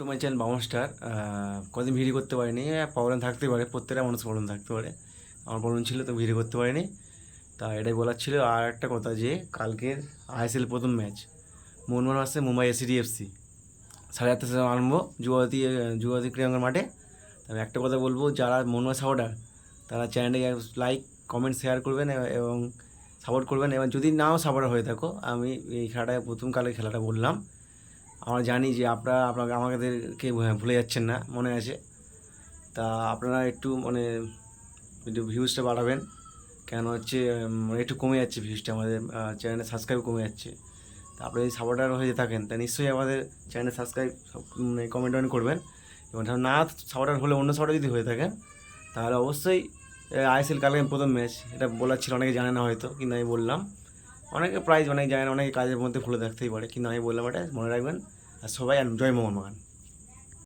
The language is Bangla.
টু মাই চ্যানেল বামন স্টার। কদিন ভিডিও করতে পারিনি, প্রবলেম থাকতে পারে, প্রত্যেকটা মানুষ প্রবলেম থাকতে পারে। আমার প্রবলেম ছিল তো ভিডিও করতে পারিনি। তা এটাই বলার ছিল। আর একটা কথা, যে কালকের আইএসএল প্রথম ম্যাচ মোহনবাগান আসছে মুম্বাই এসিডিএফসি, 8:30 থেকে আরম্ভ যুবতী ক্রীড়াঙ্গন মাঠে। আমি একটা কথা বলবো, যারা মোহনবাগান সাপোর্টার তারা চ্যানেলটাকে লাইক কমেন্ট শেয়ার করবেন এবং সাপোর্ট করবেন। এবং যদি নাও সাপোর্টার হয়ে থাকো, আমি এই খেলাটায় কালের খেলাটা বললাম। আমরা জানি যে আপনারা আমাদেরকে ভুলে যাচ্ছেন না, মনে আছে। তা আপনারা একটু একটু ভিউজটা বাড়াবেন। কেন হচ্ছে একটু কমে যাচ্ছে ভিউজটা, আমাদের চ্যানেলে সাবস্ক্রাইব কমে যাচ্ছে। তা আপনি যদি সাপোর্টার হয়ে থাকেন তা নিশ্চয়ই আমাদের চ্যানেলে সাবস্ক্রাইব কমেন্ট করবেন। এবং না সাপোর্টার হলে, অন্য সাপোর্টার যদি হয়ে থাকেন তাহলে অবশ্যই আইএসএল কালকে প্রথম ম্যাচ, এটা বলার ছিল। অনেকে জানে না হয়তো, কিন্তু আমি বললাম। অনেকে প্রাইজ অনেক জানে না, অনেকে কাজের মধ্যে ভুলে থাকতেই পারে, কিন্তু আমি বললাম এটা মনে রাখবেন। আর সবাই জয় মোহনবাগান।